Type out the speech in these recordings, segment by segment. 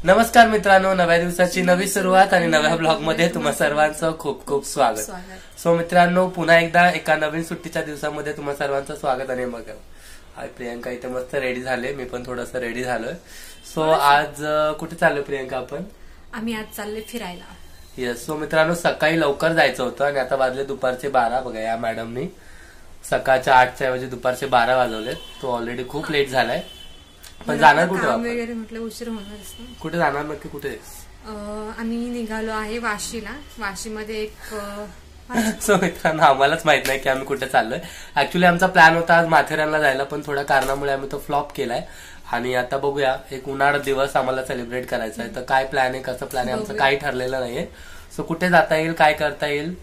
नमस्कार मित्रांनो, नव्या दिवसाची नवी सुरुवात आणि नव्या ब्लॉग मध्ये तुम्हा सर्वांचं खूप खूप स्वागत. सो मित्रांनो, पुन्हा एकदा एका नवीन सुट्टीच्या दिवसामध्ये तुम्हा सर्वांचं स्वागत. आणि बघा, हाय प्रियंका इथे मस्त रेडी झाले, मी पण थोडंसं रेडी झालोय. सो आज कुठे चाललोय प्रियंका आपण? आम्ही आज चाललोय फिरायला. येस. सो मित्रांनो, सकाळी लवकर जायचं होतं आणि आता वाजले दुपारचे 12. बघा, या मॅडमनी सकाळच्या 8च्या ऐवजी दुपारचे 12 वाजवले. तो ऑलरेडी खूप लेट झालाय. पण जाणार कुठे वगैरे म्हटलं उशीर होणारच ना. कुठे जाणार नक्की? कुठे? आम्ही निघालो आहे वाशीला. वाशीमध्ये एक सो मित्रांनो, आम्हालाच माहित नाही की आम्ही कुठे चाललोय. ऍक्च्युली आमचा प्लॅन होता आज माथेरानला जायला, पण थोड्या कारणामुळे आम्ही तो फ्लॉप केलाय. आणि आता बघूया, एक उन्हाळा दिवस आम्हाला सेलिब्रेट करायचा आहे. तर काय प्लॅन आहे, कसं प्लॅन आहे, आमचं काही ठरलेलं नाहीये. सो कुठे जाता येईल, काय करता येईल,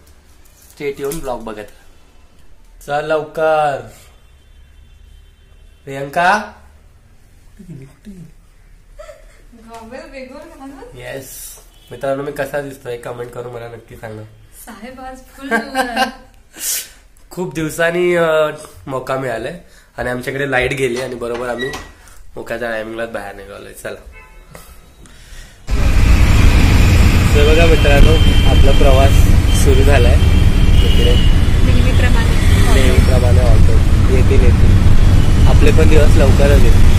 स्टेट येऊन ब्लॉग बघत. चल लवकर प्रियंका. येस मित्रांनो, मी कसा दिसतोय कमेंट करून मला नक्की सांगा. साहेब आज खूप दिवसांनी मोका मिळालाय आणि आमच्याकडे लाईट गेली आणि बरोबर आम्ही मोक्याच्या टायमिंगलाच बाहेर निघालोय. चला बघा मित्रांनो, आपला प्रवास सुरू झालाय. नेहमीप्रमाणे ऑटो येतील. आपले पण दिवस लवकरच येतील.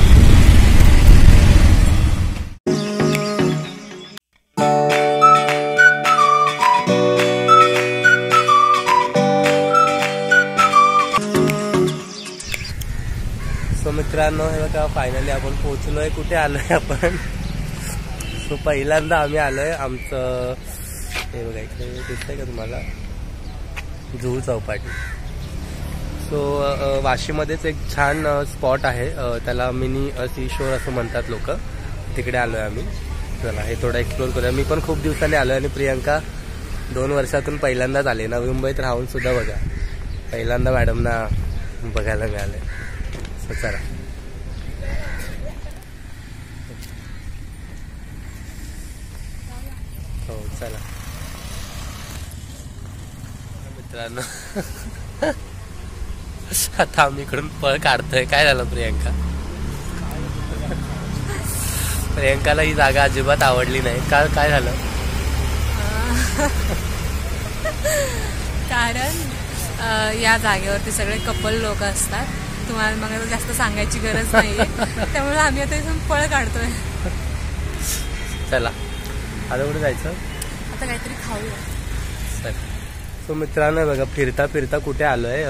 मित्रांनो, हे बघा, फायनली आपण पोहोचलोय. कुठे आलोय आपण? सो पहिल्यांदा आम्ही आलोय आमचं, हे बघा इकडे दिसतंय का तुम्हाला, जुहू चौपाटी. सो वाशीमध्येच एक छान स्पॉट आहे, त्याला मिनी सी शोर असं म्हणतात लोक. तिकडे आलोय आम्ही. चला हे थोडं एक्सप्लोर करूया. मी पण खूप दिवसांनी आलोय आणि प्रियंका 2 वर्षातून पहिल्यांदाच आले. नवी मुंबईत राहून सुद्धा बघा, पहिल्यांदा मॅडमना बघायला मिळालंय. चला हो चला मित्रांनो. आता आम्ही इकडून पळ काढतोय. काय झालं प्रियंका? प्रियंकाला ही जागा अजिबात आवडली नाही. काय झालं? कारण या जागेवरती सगळे कपल लोक असतात. तुम्हाला मग जास्त सांगायची गरज नाहीये, त्यामुळे आम्ही आता इथून पळ काढतोय. चला आता कुठे जायचं? आता काहीतरी खाऊया. चल. सो मित्रांनो बघा, फिरता फिरता कुठे आलोय,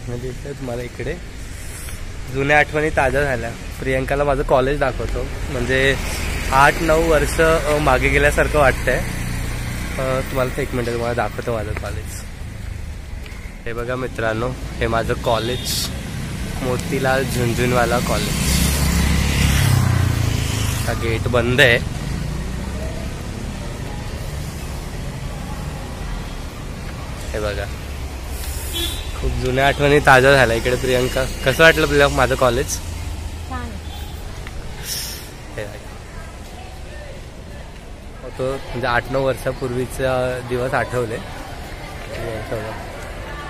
म्हणजे तुम्हाला इकडे जुन्या आठवणी ताज्या झाल्या. प्रियंकाला माझं कॉलेज दाखवतो. म्हणजे 8-9 वर्ष मागे गेल्यासारखं वाटतंय. तुम्हाला 1 मिनिट तुम्हाला दाखवतो माझं कॉलेज. हे बघा मित्रांनो, हे माझं कॉलेज, मोतीलाल झुंझुनवाला कॉलेज. हा गेट बंद आहे. हे बघा, खूप जुन्या आठवणी ताज्या झाल्या इकडे. प्रियंका, कसं वाटलं तुला माझं कॉलेज? तो म्हणजे 8-9 वर्षापूर्वीचा दिवस आठवले.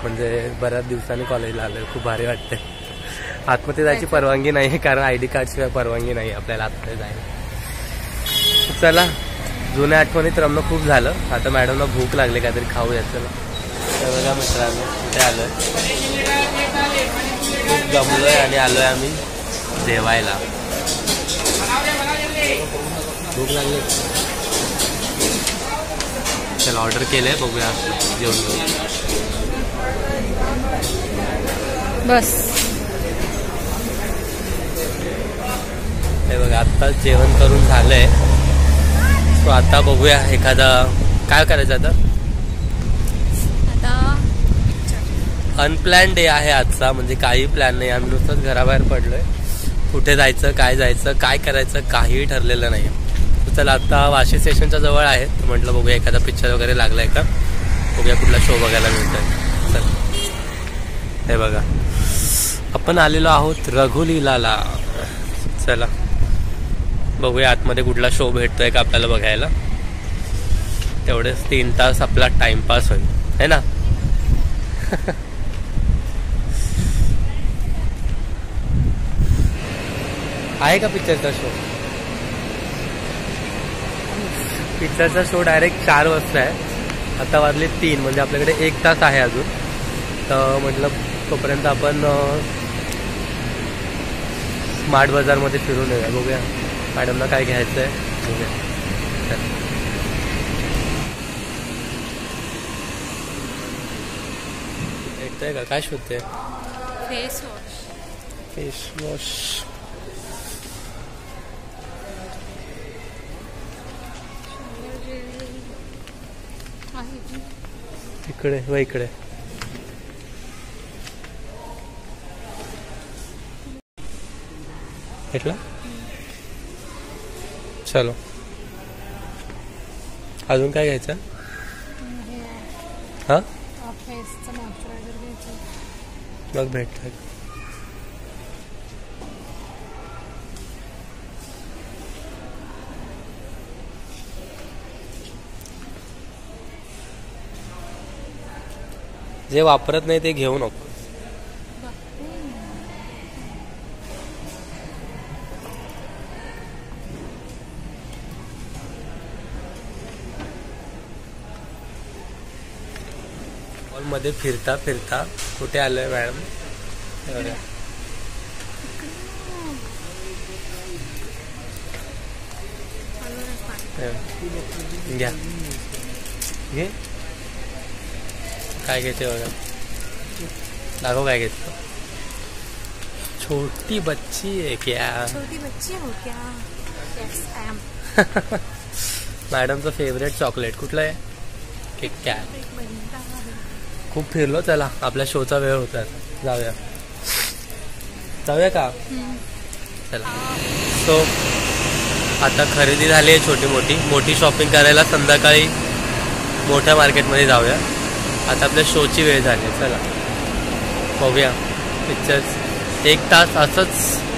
म्हणजे बऱ्याच दिवसांनी कॉलेजला आलोय. खूप भारी वाटतंय. आतमध्ये जायची परवानगी नाही, कारण ID कार्ड शिवाय परवानगी नाही आपल्याला आतमध्ये जायला. चला, जुन्या आठवणीत रमणं खूप झालं. आता मॅडमला भूक लागली, काहीतरी खाऊया. चला बघा मित्रांनो, कुठे आलोय, खूप जमलोय आणि आलोय आम्ही जेवायला. भूक लागली. चला ऑर्डर केलंय, बघूया जेवण घेऊ. बस हे बघा, आत्ताच जेवण करून झालंय. सो आता बघूया एखादा काय करायचं. आता अनप्लॅन डे आहे आजचा, म्हणजे काही प्लॅन नाही. आम्ही नुसतंच घराबाहेर पडलोय. कुठे जायचं, काय करायचं काहीही ठरलेलं नाही. चला आता वाशी स्टेशनच्या जवळ आहे, तर म्हटलं बघूया एखादा पिक्चर वगैरे लागलाय का, बघूया कुठला शो बघायला मिळतोय. चल हे बघा, आपण आलेलो आहोत रघुलीलाला. चला बघूया आतमध्ये कुठला शो भेटतोय का आपल्याला बघायला. तेवढेच 3 तास आपला टाइमपास होईल, है ना. आहे का पिक्चरचा शो? पिक्चरचा शो डायरेक्ट 4 वाजता आहे. आता वाजले 3, म्हणजे आपल्याकडे 1 तास आहे अजून. तर म्हटलं तोपर्यंत आपण स्मार्ट बाजारमध्ये फिरून येऊया. बघूया मॅडमला काय घ्यायचं आहे बघूया. भेटतंय का? काय शोधते? Face wash. फेस वॉश इकडे व इकडे. भेटला? चलो अजून काय घ्यायचं? हा मग भेटत. जे वापरत नाही ते घेऊ नको. मध्ये फिरता फिरता कुठे आलोय मॅडम? घ्या घे. काय घ्यायचे बघा. दाखव काय घ्यायचं. छोटी बच्ची है क्या? छोटी बच्ची हो क्या? Yes, I am. मॅडमचं फेवरेट चॉकलेट कुठलं आहे? किटकॅट. खूप फिरलो. चला आपल्या शोचा वेळ होता. जाऊया का? चला. सो आता खरेदी झाली आहे छोटी मोठी शॉपिंग करायला संध्याकाळी मोठ्या मार्केटमध्ये जाऊया. आता आपल्या शोची वेळ झाली आहे. चला बघूया पिक्चर्स. 1 तास असंच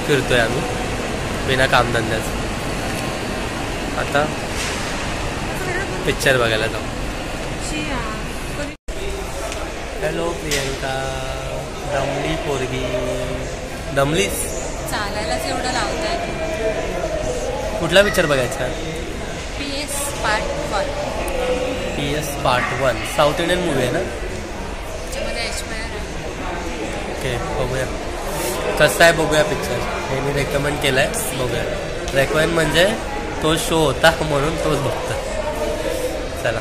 फिरतोय आम्ही बिना कामधंद्याचं. आता पिक्चर बघायला जाऊ. हॅलो प्रियंका. दमली पोरगी. दमलीस? चालायलाच एवढं लावताय. कुठला पिक्चर बघायचा? PS Part 1. PS Part 1 south Indian movie आहे ना? त्याच्यामध्ये ऐश्वर्या राय. ओके बघूया कसं आहे. बघूया पिक्चर. हे मी रेकमेंड केलं आहे. बघूया. रेकमेंड म्हणजे तो शो होता म्हणून तोच बघतो. चला.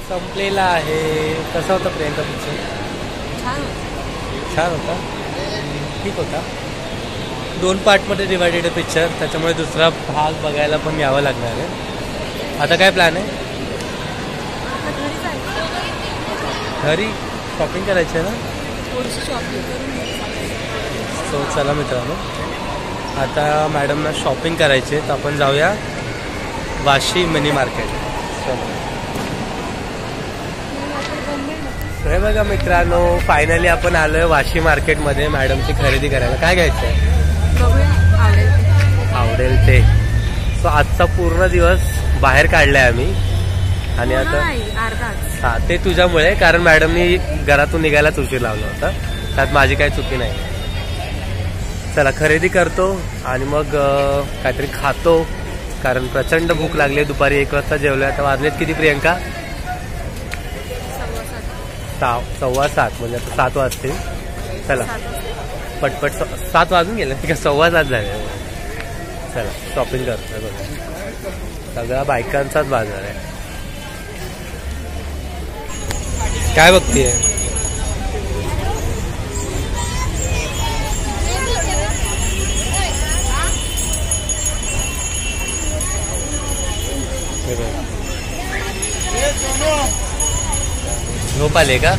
संपलेला आहे. कसा होता प्रियंका पिक्चर? छान होता. ठीक होता. 2 पार्टमध्ये डिवायडेड आहे पिक्चर. त्याच्यामुळे दुसरा भाग बघायला पण यावं लागणार आहे. आता काय प्लॅन आहे? घरी शॉपिंग करायची आहे ना? सो चला मित्रांनो आता मॅडमना शॉपिंग करायची आहे. तर आपण जाऊया वाशी मिनी मार्केट. हे बघा मित्रांनो फायनली आपण आलोय वाशी मार्केटमध्ये मॅडमची खरेदी करायला. काय घ्यायचं आहे? आवडेल ते. सो आजचा पूर्ण दिवस बाहेर काढलाय आम्ही. आणि आता हा ते तुझ्यामुळे, कारण मॅडमनी घरातून निघायलाच उशीर लावला होता. त्यात माझी काही चुकी नाही. चला खरेदी करतो आणि मग काहीतरी खातो, कारण प्रचंड भूक लागली. दुपारी 1 वाजता जेवलोय. आता वाजलेत किती प्रियंका? 7:15 म्हणजे आता 7 वाजतील. चला पटपट 7 वाजून गेले का? 7:15 झाले. चला शॉपिंग करतोय. बघा सगळा बायकांचाच बाजार आहे. काय बघतीये? झोप आले का?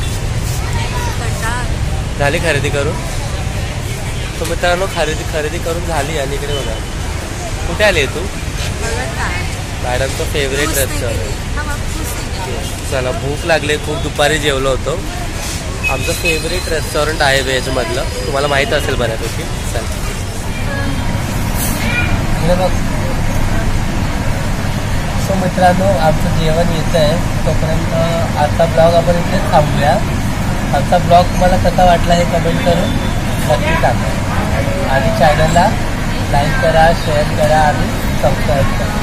झाली खरेदी करून? तो मित्रांनो खरेदी करून झाली. आणि इकडे बघा कुठे आली तू? मॅडमचं फेवरेट रेस्टॉरंट. चला भूक लागले खूप. दुपारी जेवलो होतो. आमचं फेवरेट रेस्टॉरंट आहे व्हेजमधलं. तुम्हाला माहीत असेल बऱ्यापैकी. चला सो सो मित्रांनो आमचं जेवण येतं आहे, तोपर्यंत आजचा ब्लॉग आपण इथेच थांबूया. आमचा ब्लॉग तुम्हाला कसा वाटला हे कमेंट करून नक्की सांगा आणि चॅनलला लाईक करा, शेअर करा आणि सबस्क्राईब करा.